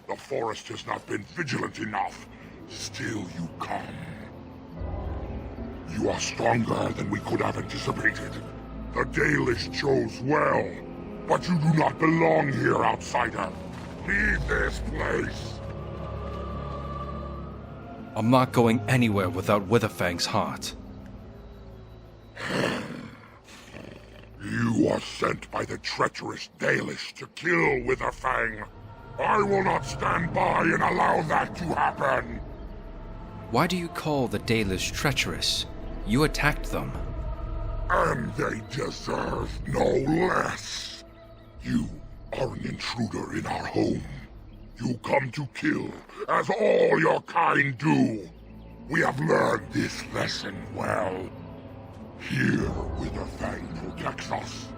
The forest has not been vigilant enough. Still you come. You are stronger than we could have anticipated. The Dalish chose well, but you do not belong here, outsider. Leave this place. I'm not going anywhere without Witherfang's heart. You are sent by the treacherous Dalish to kill Witherfang. I will not stand by and allow that to happen. Why do you call the Dalish treacherous? You attacked them. And they deserve no less. You are an intruder in our home. You come to kill, as all your kind do. We have learned this lesson well. Here, Witherfang protects us.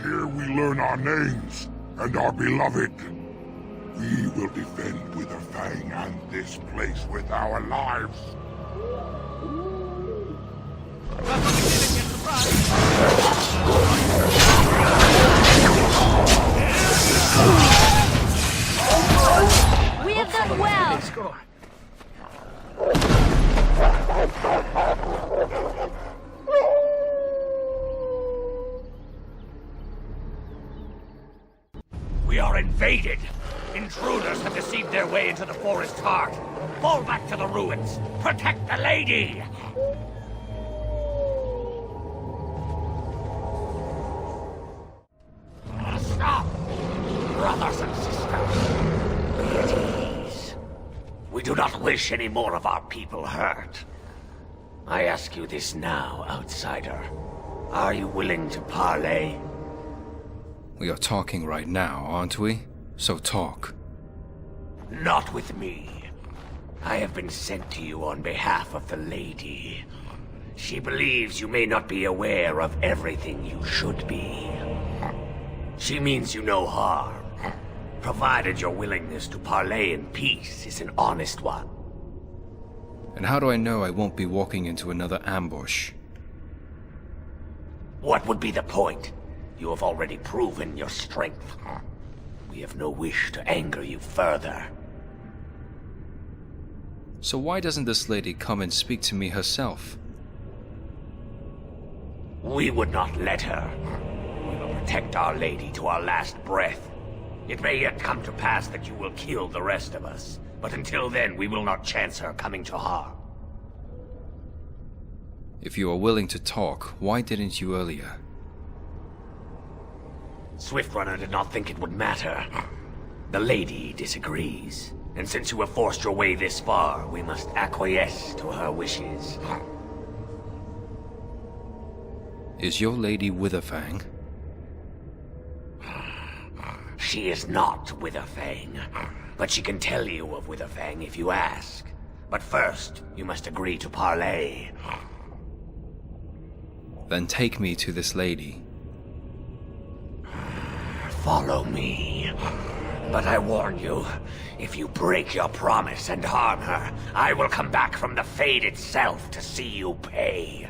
Here we learn our names and are beloved. We will defend Witherfang and this place with our lives. We have done well. We are invaded. Intruders have deceived their way into the forest heart. Fall back to the ruins. Protect the lady! Stop! Brothers and sisters, at ease. We do not wish any more of our people hurt. I ask you this now, outsider. Are you willing to parley? We are talking right now, aren't we? So talk. Not with me. I have been sent to you on behalf of the lady. She believes you may not be aware of everything you should be. She means you no harm, provided your willingness to parley in peace is an honest one. And how do I know I won't be walking into another ambush? What would be the point? You have already proven your strength. We have no wish to anger you further. So why doesn't this lady come and speak to me herself? We would not let her. We will protect our lady to our last breath. It may yet come to pass that you will kill the rest of us, but until then we will not chance her coming to harm. If you are willing to talk, why didn't you earlier? Swiftrunner did not think it would matter. The lady disagrees, and since you have forced your way this far, we must acquiesce to her wishes. Is your lady Witherfang? She is not Witherfang, but she can tell you of Witherfang if you ask. But first, you must agree to parley. Then take me to this lady. Follow me. But I warn you, if you break your promise and harm her, I will come back from the Fade itself to see you pay.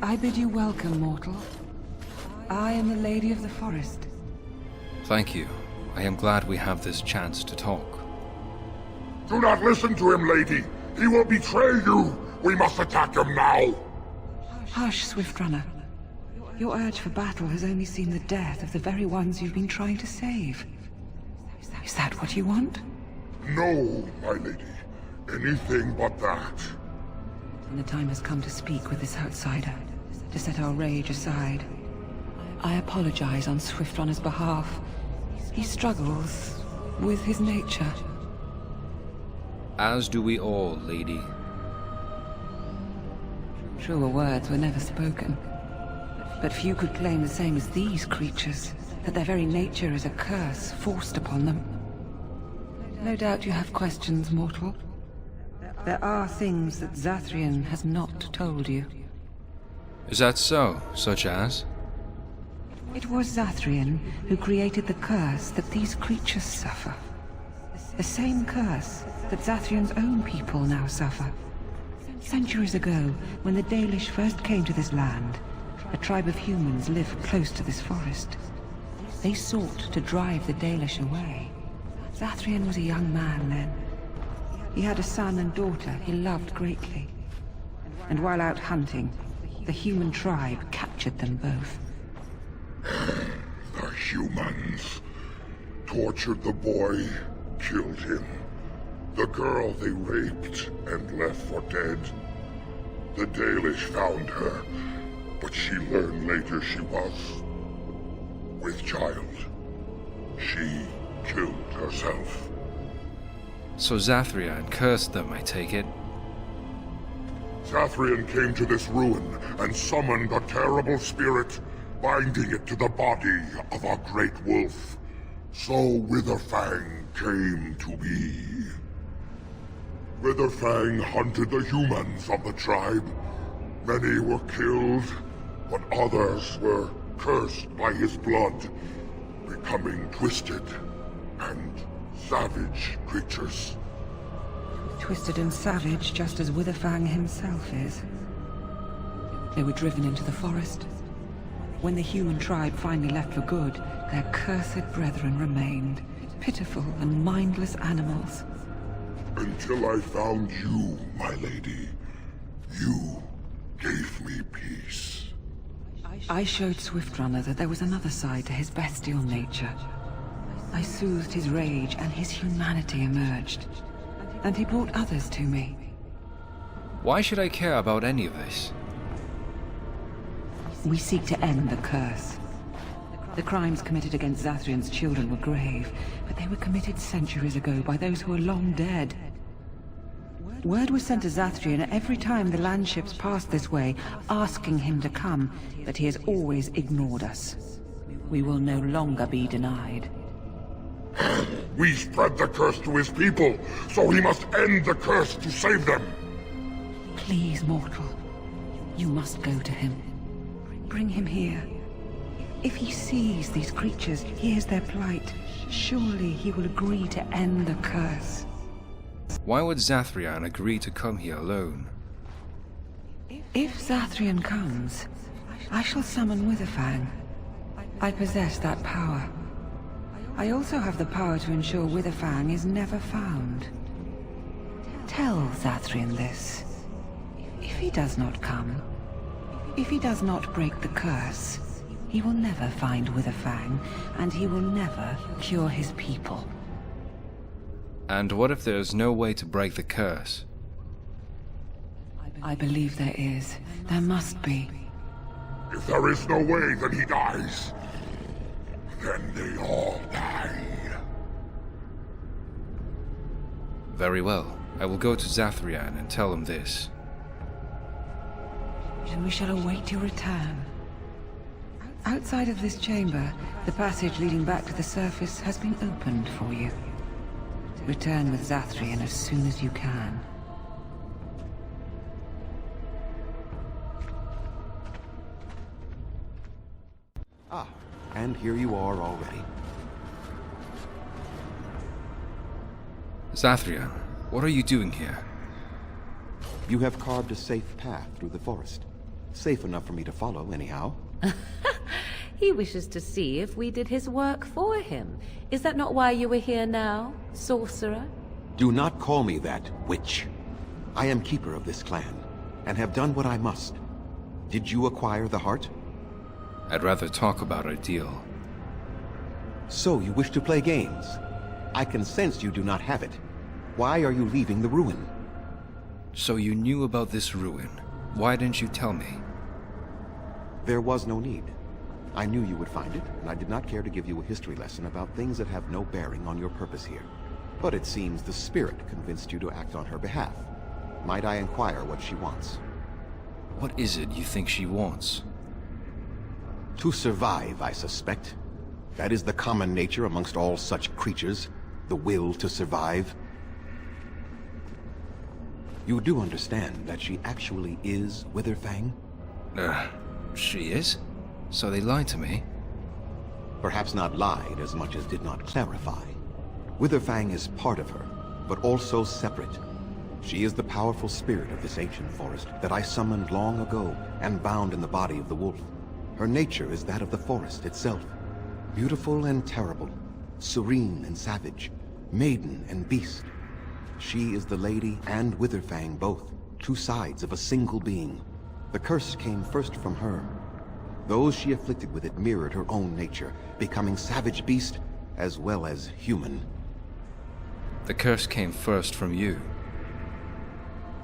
I bid you welcome, mortal. I am the Lady of the Forest. Thank you. I am glad we have this chance to talk. Do not listen to him, lady. He will betray you. We must attack him now. Hush, Swiftrunner. Your urge for battle has only seen the death of the very ones you've been trying to save. Is that what you want? No, my lady. Anything but that. And the time has come to speak with this outsider, to set our rage aside. I apologize on Swiftrunner's behalf. He struggles with his nature. As do we all, lady. Truer words were never spoken. But few could claim the same as these creatures, that their very nature is a curse forced upon them. No doubt you have questions, mortal. There are things that Zathrian has not told you. Is that so? Such as? It was Zathrian who created the curse that these creatures suffer. The same curse that Zathrian's own people now suffer. Centuries ago, when the Dalish first came to this land, a tribe of humans lived close to this forest. They sought to drive the Dalish away. Zathrian was a young man then. He had a son and daughter he loved greatly. And while out hunting, the human tribe captured them both. The humans tortured the boy, killed him. The girl they raped and left for dead. The Dalish found her, but she learned later she was with child. She killed herself. So Zathrian cursed them, I take it? Zathrian came to this ruin and summoned a terrible spirit, binding it to the body of a great wolf. So Witherfang came to be. Witherfang hunted the humans of the tribe. Many were killed, but others were cursed by his blood, becoming twisted and savage creatures. Twisted and savage, just as Witherfang himself is. They were driven into the forest. When the human tribe finally left for good, their cursed brethren remained, pitiful and mindless animals. Until I found you, my lady. You gave me peace. I showed Swiftrunner that there was another side to his bestial nature. I soothed his rage and his humanity emerged. And he brought others to me. Why should I care about any of this? We seek to end the curse. The crimes committed against Zathrian's children were grave, but they were committed centuries ago by those who are long dead. Word was sent to Zathrian every time the landships passed this way, asking him to come, but he has always ignored us. We will no longer be denied. We spread the curse to his people, so he must end the curse to save them. Please, mortal. You must go to him. Bring him here. If he sees these creatures, hears their plight, surely he will agree to end the curse. Why would Zathrian agree to come here alone? If Zathrian comes, I shall summon Witherfang. I possess that power. I also have the power to ensure Witherfang is never found. Tell Zathrian this. If he does not come, if he does not break the curse, he will never find Witherfang, and he will never cure his people. And what if there's no way to break the curse? I believe there is. There must be. If there is no way, then he dies. Then they all die. Very well. I will go to Zathrian and tell him this. And we shall await your return. Outside of this chamber, the passage leading back to the surface has been opened for you. Return with Zathrian as soon as you can. Ah, and here you are already. Zathrian, what are you doing here? You have carved a safe path through the forest. Safe enough for me to follow, anyhow. He wishes to see if we did his work for him. Is that not why you were here now, sorcerer? Do not call me that, witch. I am keeper of this clan, and have done what I must. Did you acquire the heart? I'd rather talk about our deal. So you wish to play games? I can sense you do not have it. Why are you leaving the ruin? So you knew about this ruin. Why didn't you tell me? There was no need. I knew you would find it, and I did not care to give you a history lesson about things that have no bearing on your purpose here. But it seems the spirit convinced you to act on her behalf. Might I inquire what she wants? What is it you think she wants? To survive, I suspect. That is the common nature amongst all such creatures, the will to survive. You do understand that she actually is Witherfang? She is? So they lied to me? Perhaps not lied as much as did not clarify. Witherfang is part of her, but also separate. She is the powerful spirit of this ancient forest that I summoned long ago and bound in the body of the wolf. Her nature is that of the forest itself. Beautiful and terrible, serene and savage, maiden and beast. She is the lady and Witherfang both, two sides of a single being. The curse came first from her. Those she afflicted with it mirrored her own nature, becoming savage beast as well as human. The curse came first from you.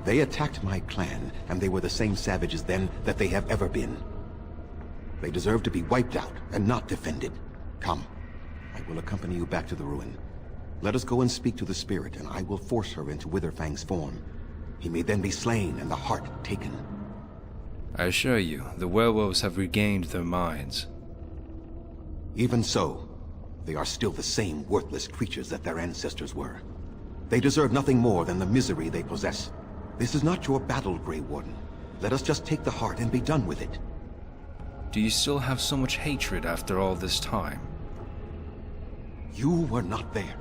They attacked my clan, and they were the same savages then that they have ever been. They deserve to be wiped out and not defended. Come, I will accompany you back to the ruin. Let us go and speak to the spirit, and I will force her into Witherfang's form. He may then be slain and the heart taken. I assure you, the werewolves have regained their minds. Even so, they are still the same worthless creatures that their ancestors were. They deserve nothing more than the misery they possess. This is not your battle, Grey Warden. Let us just take the heart and be done with it. Do you still have so much hatred after all this time? You were not there.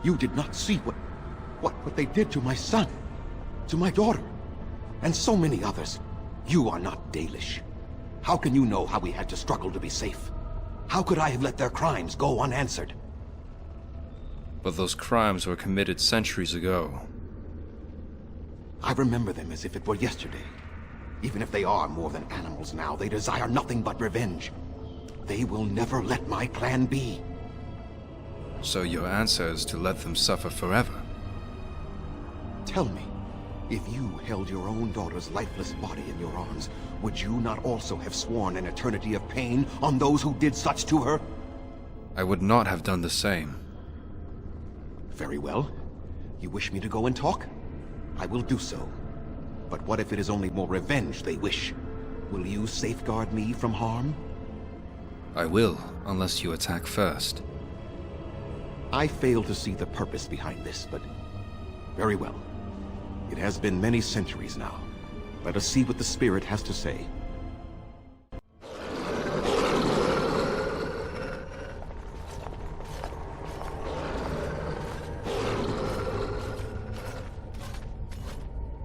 You did not see what they did to my son, to my daughter, and so many others. You are not Dalish. How can you know how we had to struggle to be safe? How could I have let their crimes go unanswered? But those crimes were committed centuries ago. I remember them as if it were yesterday. Even if they are more than animals now, they desire nothing but revenge. They will never let my clan be. So your answer is to let them suffer forever? Tell me, if you held your own daughter's lifeless body in your arms, would you not also have sworn an eternity of pain on those who did such to her? I would not have done the same. Very well. You wish me to go and talk? I will do so. But what if it is only more revenge they wish? Will you safeguard me from harm? I will, unless you attack first. I fail to see the purpose behind this, but very well. It has been many centuries now. Let us see what the spirit has to say.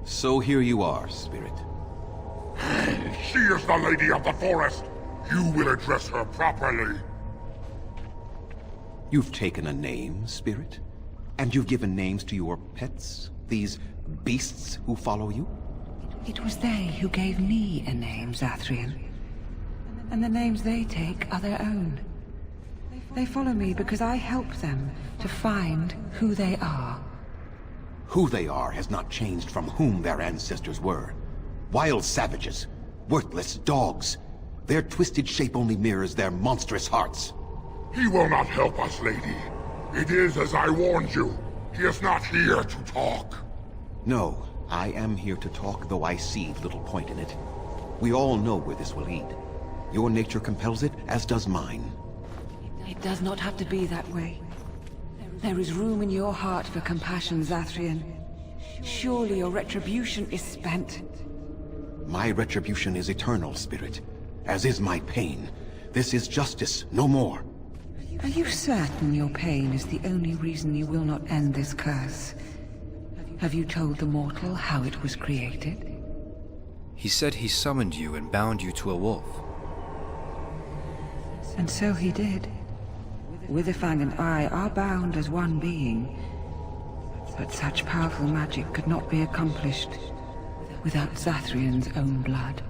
So here you are, spirit. She is the lady of the forest. You will address her properly. You've taken a name, spirit? And you've given names to your pets? These beasts who follow you? It was they who gave me a name, Zathrian. And the names they take are their own. They follow me because I help them to find who they are. Who they are has not changed from whom their ancestors were. Wild savages, worthless dogs. Their twisted shape only mirrors their monstrous hearts. He will not help us, lady. It is as I warned you. He is not here to talk. No, I am here to talk, though I see little point in it. We all know where this will lead. Your nature compels it, as does mine. It does not have to be that way. There is room in your heart for compassion, Zathrian. Surely your retribution is spent. My retribution is eternal, spirit, as is my pain. This is justice, no more. Are you certain your pain is the only reason you will not end this curse? Have you told the mortal how it was created? He said he summoned you and bound you to a wolf. And so he did. Witherfang and I are bound as one being. But such powerful magic could not be accomplished without Zathrian's own blood.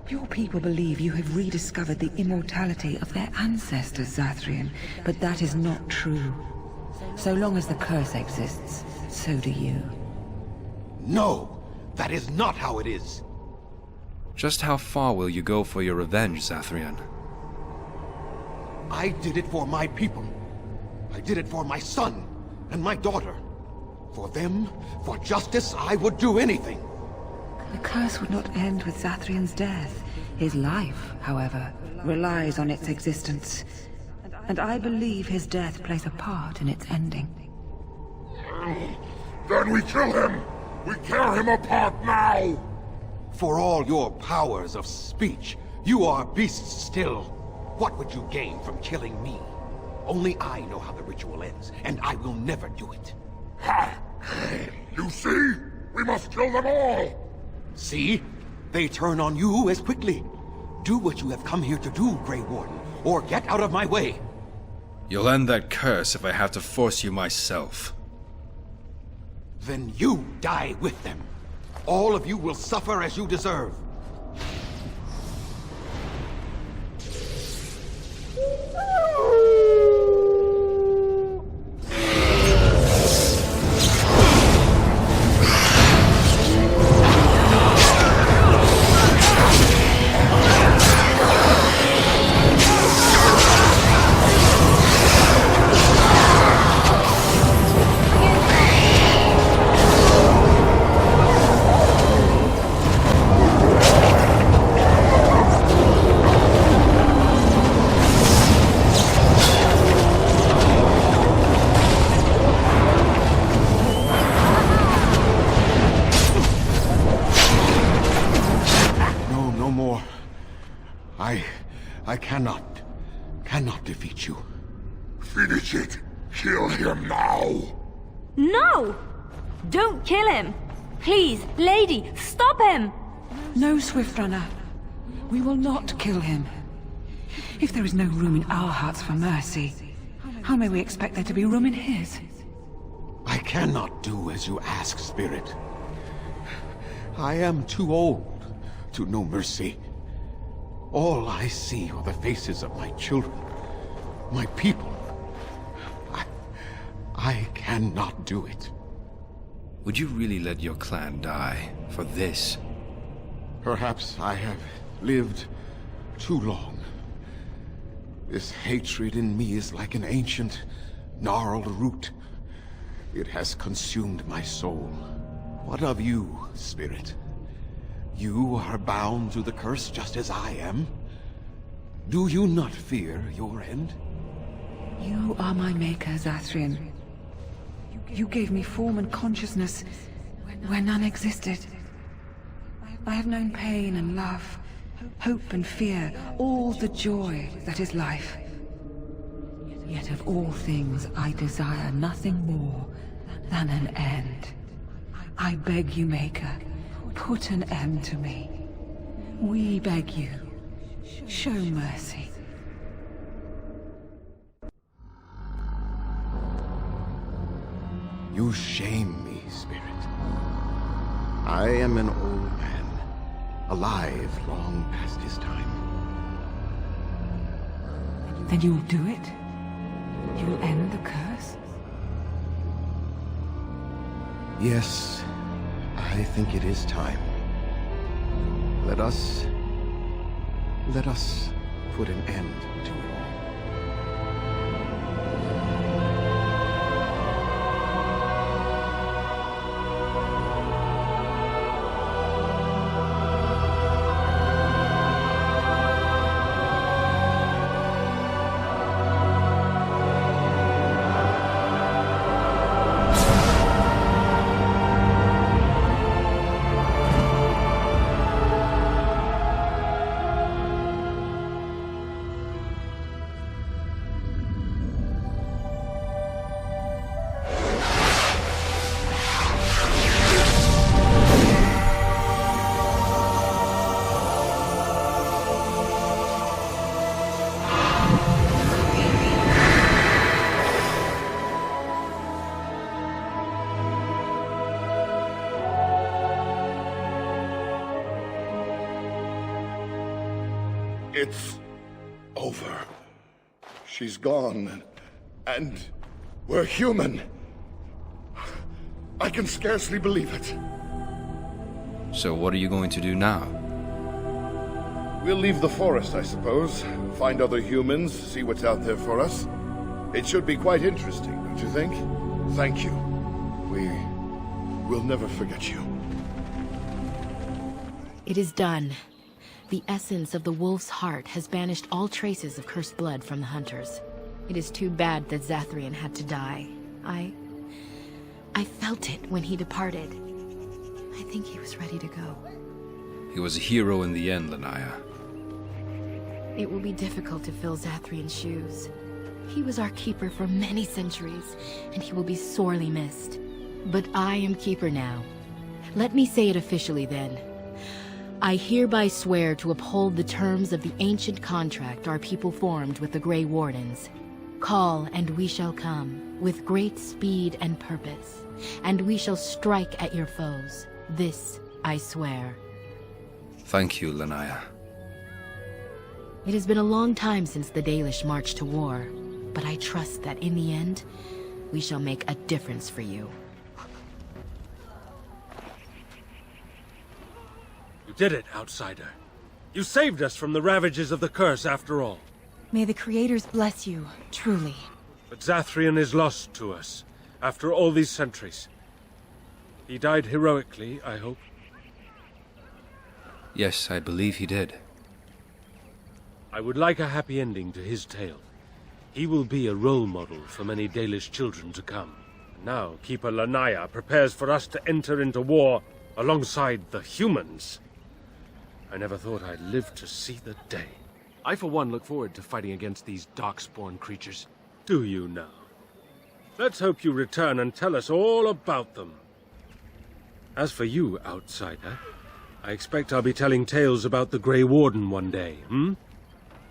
Your people believe you have rediscovered the immortality of their ancestors, Zathrian, but that is not true. So long as the curse exists, so do you. No! That is not how it is! Just how far will you go for your revenge, Zathrian? I did it for my people. I did it for my son and my daughter. For them, for justice, I would do anything. The curse would not end with Zathrian's death. His life, however, relies on its existence. And I believe his death plays a part in its ending. Then we kill him! We tear him apart now! For all your powers of speech, you are beasts still. What would you gain from killing me? Only I know how the ritual ends, and I will never do it. Ha! You see? We must kill them all! See? They turn on you as quickly. Do what you have come here to do, Grey Warden, or get out of my way. You'll end that curse if I have to force you myself. Then you die with them. All of you will suffer as you deserve. I cannot defeat you. Finish it! Kill him now! No! Don't kill him! Please, lady, stop him! No, Swiftrunner. We will not kill him. If there is no room in our hearts for mercy, how may we expect there to be room in his? I cannot do as you ask, Spirit. I am too old to know mercy. All I see are the faces of my children, my people. I cannot do it. Would you really let your clan die for this? Perhaps I have lived too long. This hatred in me is like an ancient, gnarled root. It has consumed my soul. What of you, Spirit? You are bound to the curse just as I am. Do you not fear your end? You are my maker, Zathrian. You gave me form and consciousness where none existed. I have known pain and love, hope and fear, all the joy that is life. Yet of all things, I desire nothing more than an end. I beg you, Maker, put an end to me. We beg you, show mercy. You shame me, Spirit. I am an old man, alive long past his time. Then you'll do it? You'll end the curse? Yes, I think it is time. Let us put an end to it all. It's over. She's gone, and We're human. I can scarcely believe it. So what are you going to do now? We'll leave the forest, I suppose. Find other humans, see what's out there for us. It should be quite interesting, don't you think? Thank you. We'll never forget you. It is done. The essence of the wolf's heart has banished all traces of cursed blood from the hunters. It is too bad that Zathrian had to die. I felt it when he departed. I think he was ready to go. He was a hero in the end, Lanaya. It will be difficult to fill Zathrian's shoes. He was our keeper for many centuries, and he will be sorely missed. But I am keeper now. Let me say it officially then. I hereby swear to uphold the terms of the ancient contract our people formed with the Grey Wardens. Call, and we shall come, with great speed and purpose, and we shall strike at your foes. This I swear. Thank you, Lanaya. It has been a long time since the Dalish marched to war, but I trust that in the end, we shall make a difference for you. You did it, outsider. You saved us from the ravages of the curse after all. May the creators bless you, truly. But Zathrian is lost to us, after all these centuries. He died heroically, I hope. Yes, I believe he did. I would like a happy ending to his tale. He will be a role model for many Dalish children to come. Now, Keeper Lanaya prepares for us to enter into war alongside the humans. I never thought I'd live to see the day. I, for one, look forward to fighting against these darkspawn creatures. Do you now? Let's hope you return and tell us all about them. As for you, outsider, I expect I'll be telling tales about the Grey Warden one day,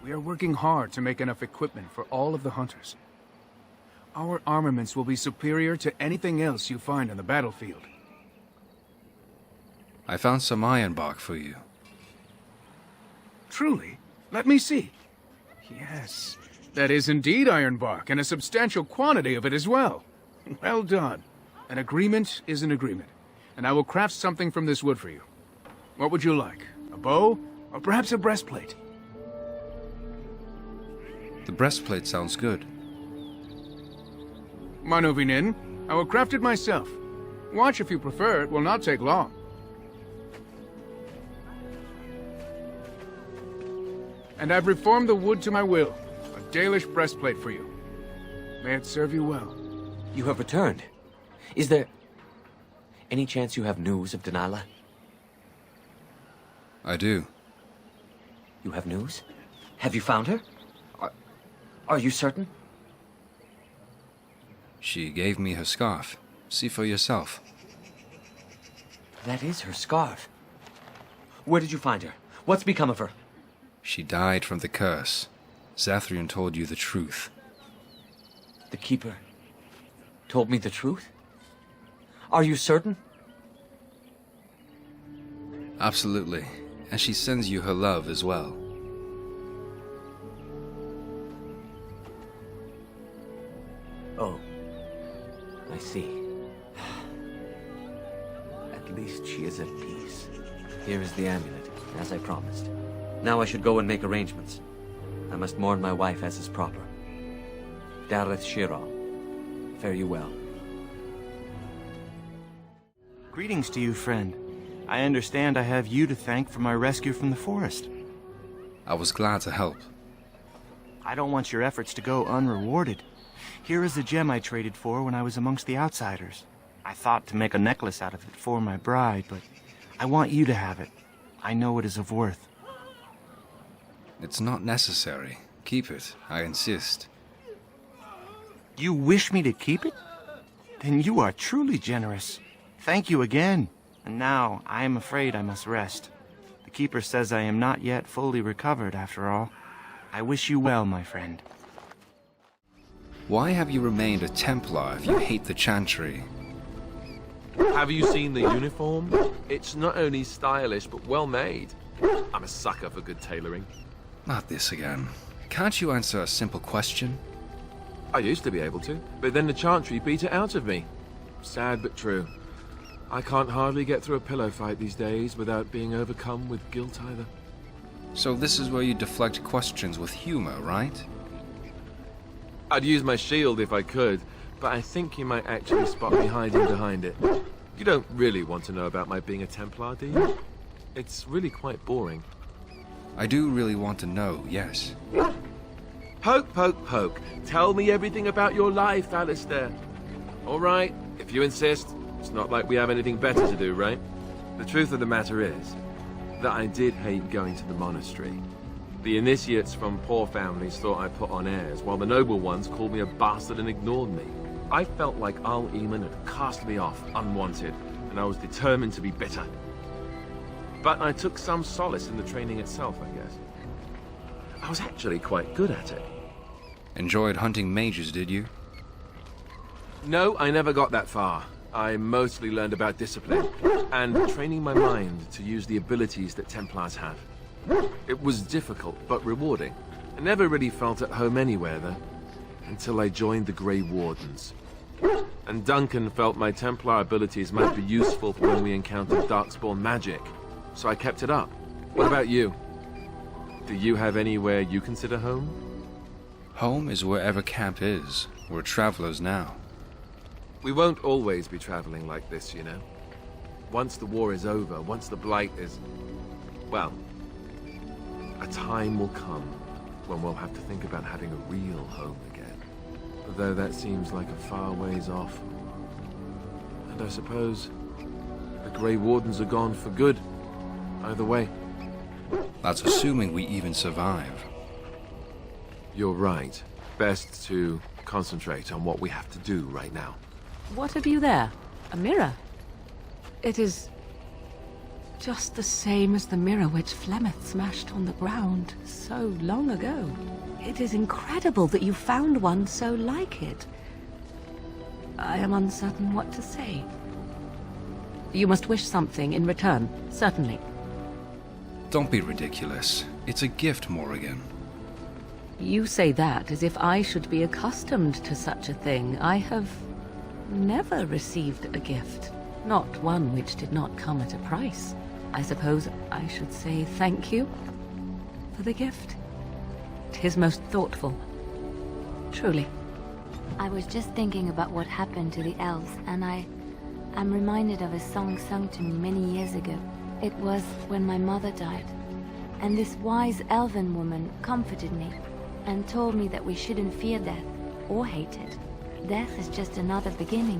We are working hard to make enough equipment for all of the hunters. Our armaments will be superior to anything else you find on the battlefield. I found some iron bark for you. Truly? Let me see. Yes, that is indeed iron bark, and a substantial quantity of it as well. Well done. An agreement is an agreement, and I will craft something from this wood for you. What would you like? A bow? Or perhaps a breastplate? The breastplate sounds good. Manuvinin, I will craft it myself. Watch if you prefer, it will not take long. And I've reformed the wood to my will. A Dalish breastplate for you. May it serve you well. You have returned. Is there any chance you have news of Delilah? I do. You have news? Have you found her? Are you certain? She gave me her scarf. See for yourself. That is her scarf. Where did you find her? What's become of her? She died from the curse. Zathrian told you the truth. The Keeper told me the truth? Are you certain? Absolutely. And she sends you her love as well. Oh, I see. At least she is at peace. Here is the amulet, as I promised. Now I should go and make arrangements. I must mourn my wife as is proper. Dareth Shira, fare you well. Greetings to you, friend. I understand I have you to thank for my rescue from the forest. I was glad to help. I don't want your efforts to go unrewarded. Here is the gem I traded for when I was amongst the outsiders. I thought to make a necklace out of it for my bride, but I want you to have it. I know it is of worth. It's not necessary. Keep it. I insist. You wish me to keep it? Then you are truly generous. Thank you again. And now, I am afraid I must rest. The Keeper says I am not yet fully recovered, after all. I wish you well, my friend. Why have you remained a Templar if you hate the Chantry? Have you seen the uniform? It's not only stylish, but well made. I'm a sucker for good tailoring. Not this again. Can't you answer a simple question? I used to be able to, but then the Chantry beat it out of me. Sad but true. I can't hardly get through a pillow fight these days without being overcome with guilt either. So this is where you deflect questions with humor, right? I'd use my shield if I could, but I think you might actually spot me hiding behind it. You don't really want to know about my being a Templar, do you? It's really quite boring. I do really want to know, yes. Poke, poke, poke. Tell me everything about your life, Alistair. All right, if you insist. It's not like we have anything better to do, right? The truth of the matter is that I did hate going to the monastery. The initiates from poor families thought I put on airs, while the noble ones called me a bastard and ignored me. I felt like Al Eamon had cast me off unwanted, and I was determined to be bitter. But I took some solace in the training itself, I guess. I was actually quite good at it. Enjoyed hunting mages, did you? No, I never got that far. I mostly learned about discipline, and training my mind to use the abilities that Templars have. It was difficult, but rewarding. I never really felt at home anywhere, though, until I joined the Grey Wardens. And Duncan felt my Templar abilities might be useful for when we encountered Darkspawn magic, so I kept it up. What about you? Do you have anywhere you consider home? Home is wherever camp is. We're travelers now. We won't always be traveling like this, you know. Once the war is over, once the Blight is... well, a time will come when we'll have to think about having a real home again. Though that seems like a far ways off. And I suppose the Grey Wardens are gone for good. Either way. That's assuming we even survive. You're right. Best to concentrate on what we have to do right now. What have you there? A mirror? It is just the same as the mirror which Flemeth smashed on the ground so long ago. It is incredible that you found one so like it. I am uncertain what to say. You must wish something in return, certainly. Don't be ridiculous. It's a gift, Morrigan. You say that as if I should be accustomed to such a thing. I have never received a gift. Not one which did not come at a price. I suppose I should say thank you for the gift. 'Tis most thoughtful. Truly. I was just thinking about what happened to the elves, and I'm reminded of a song sung to me many years ago. It was when my mother died, and this wise elven woman comforted me and told me that we shouldn't fear death or hate it. Death is just another beginning.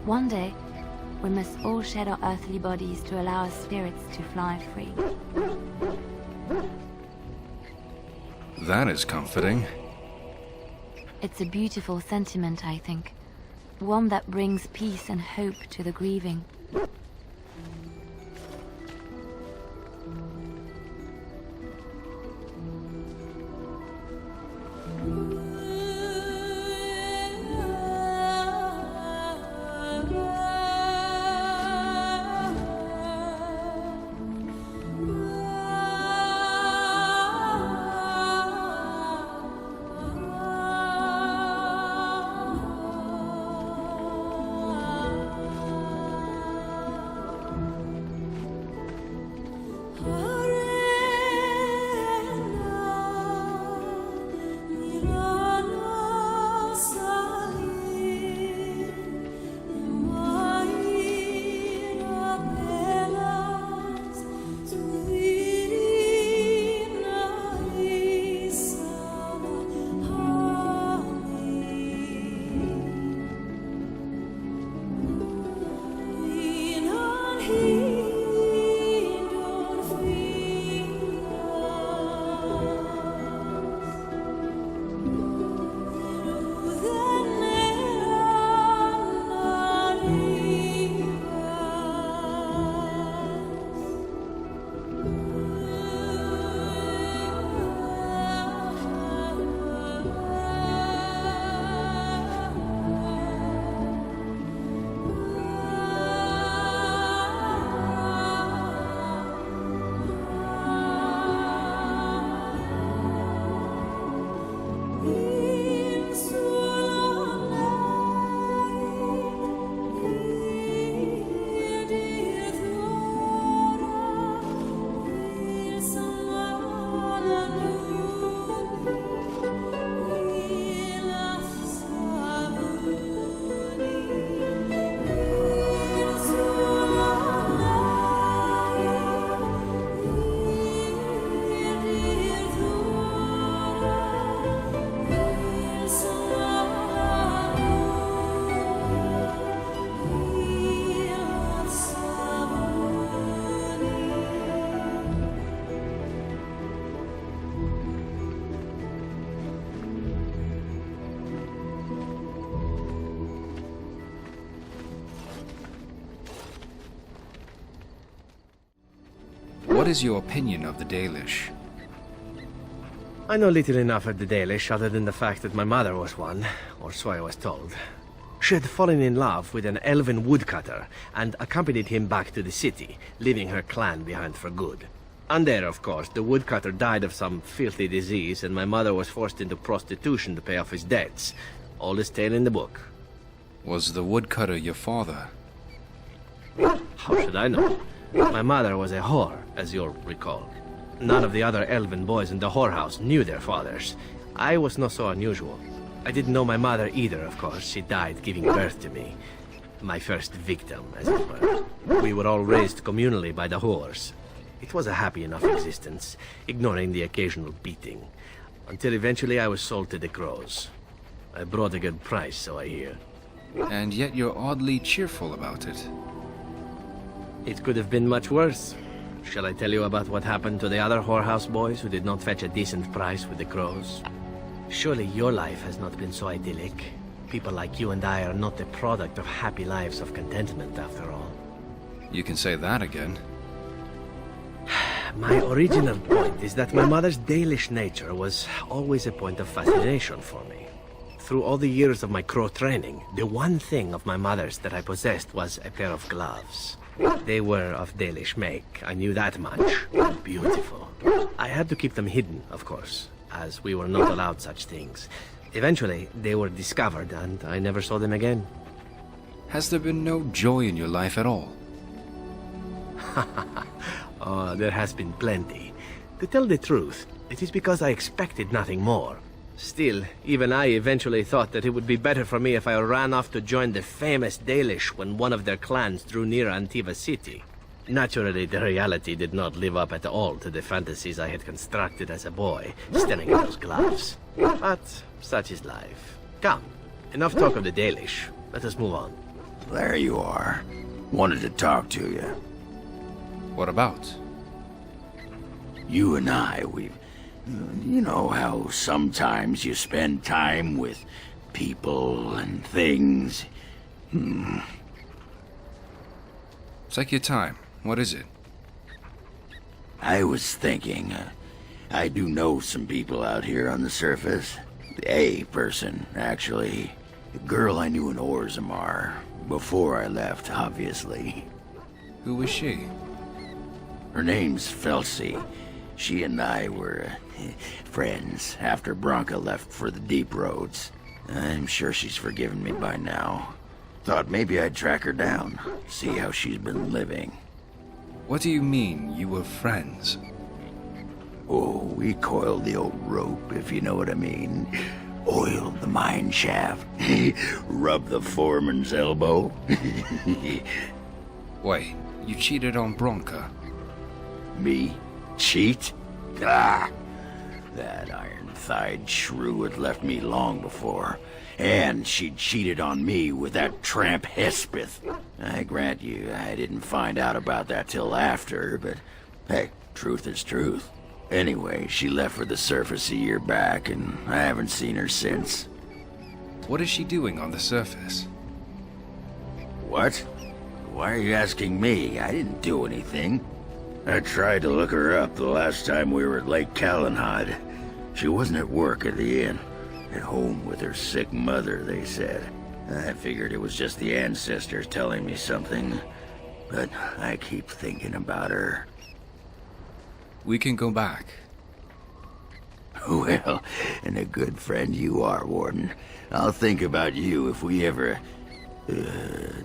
One day, we must all shed our earthly bodies to allow our spirits to fly free. That is comforting. It's a beautiful sentiment, I think. One that brings peace and hope to the grieving. What is your opinion of the Dalish? I know little enough of the Dalish other than the fact that my mother was one, or so I was told. She had fallen in love with an elven woodcutter and accompanied him back to the city, leaving her clan behind for good. And there, of course, the woodcutter died of some filthy disease and my mother was forced into prostitution to pay off his debts. Oldest tale in the book. Was the woodcutter your father? How should I know? My mother was a whore, as you'll recall. None of the other elven boys in the whorehouse knew their fathers. I was not so unusual. I didn't know my mother either, of course. She died giving birth to me. My first victim, as it were. We were all raised communally by the whores. It was a happy enough existence, ignoring the occasional beating. Until eventually I was sold to the crows. I brought a good price, so I hear. And yet you're oddly cheerful about it. It could have been much worse. Shall I tell you about what happened to the other whorehouse boys who did not fetch a decent price with the crows? Surely your life has not been so idyllic. People like you and I are not the product of happy lives of contentment, after all. You can say that again. My original point is that my mother's Dalish nature was always a point of fascination for me. Through all the years of my crow training, the one thing of my mother's that I possessed was a pair of gloves. They were of Dalish make, I knew that much. Beautiful. I had to keep them hidden, of course, as we were not allowed such things. Eventually, they were discovered, and I never saw them again. Has there been no joy in your life at all? Oh, there has been plenty. To tell the truth, it is because I expected nothing more. Still, even I eventually thought that it would be better for me if I ran off to join the famous Dalish when one of their clans drew near Antiva city. Naturally, the reality did not live up at all to the fantasies I had constructed as a boy, staring at those gloves. But such is life. Come, enough talk of the Dalish. Let us move on. There you are. Wanted to talk to you. What about? You and I, you know how sometimes you spend time with people and things? Take your time. What is it? I was thinking, I do know some people out here on the surface. A person, actually. A girl I knew in Orzammar. Before I left, obviously. Who was she? Her name's Felsi. She and I were friends after Branka left for the deep roads. I'm sure she's forgiven me by now. Thought maybe I'd track her down, see how she's been living. What do you mean, you were friends? Oh, we coiled the old rope, if you know what I mean. Oiled the mine shaft. Rubbed the foreman's elbow. Wait, you cheated on Branka? Me? Cheat? Ah! That iron-thighed shrew had left me long before. And she'd cheated on me with that tramp Hespeth. I grant you, I didn't find out about that till after, but hey, truth is truth. Anyway, she left for the surface a year back, and I haven't seen her since. What is she doing on the surface? What? Why are you asking me? I didn't do anything. I tried to look her up the last time we were at Lake Calenhad. She wasn't at work at the inn. At home with her sick mother, they said. I figured it was just the ancestors telling me something. But I keep thinking about her. We can go back. Well, and a good friend you are, Warden. I'll think about you if we ever...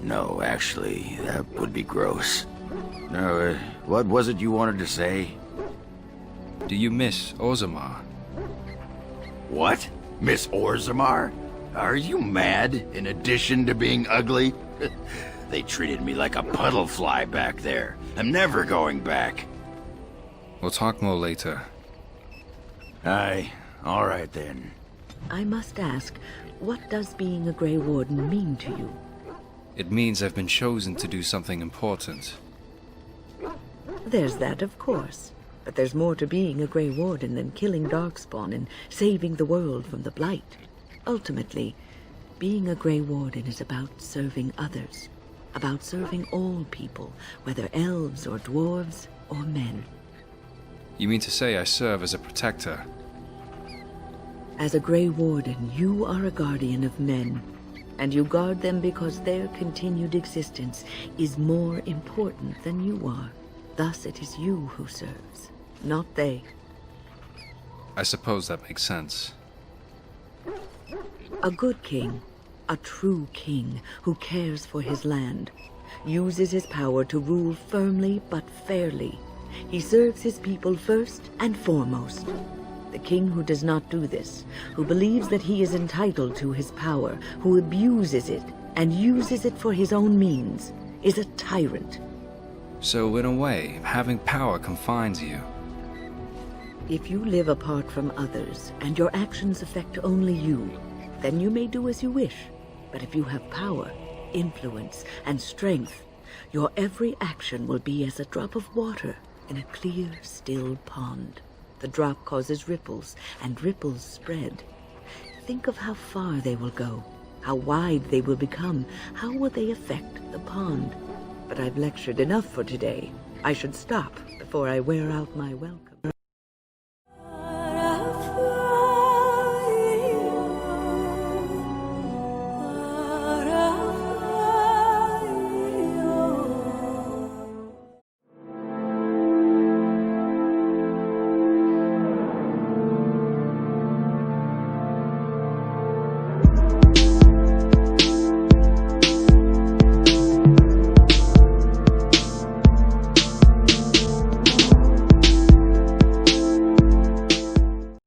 no, actually, that would be gross. No, what was it you wanted to say? Do you miss Orzammar? What? Miss Orzammar? Are you mad, in addition to being ugly? They treated me like a puddle fly back there. I'm never going back. We'll talk more later. Aye, all right then. I must ask, what does being a Grey Warden mean to you? It means I've been chosen to do something important. There's that, of course. But there's more to being a Grey Warden than killing Darkspawn and saving the world from the Blight. Ultimately, being a Grey Warden is about serving others. About serving all people, whether elves or dwarves or men. You mean to say I serve as a protector? As a Grey Warden, you are a guardian of men, and you guard them because their continued existence is more important than you are. Thus it is you who serves, not they. I suppose that makes sense. A good king, a true king who cares for his land, uses his power to rule firmly but fairly. He serves his people first and foremost. The king who does not do this, who believes that he is entitled to his power, who abuses it and uses it for his own means, is a tyrant. So in a way, having power confines you. If you live apart from others, and your actions affect only you, then you may do as you wish. But if you have power, influence, and strength, your every action will be as a drop of water in a clear, still pond. The drop causes ripples, and ripples spread. Think of how far they will go, how wide they will become, how will they affect the pond. But I've lectured enough for today. I should stop before I wear out my welcome.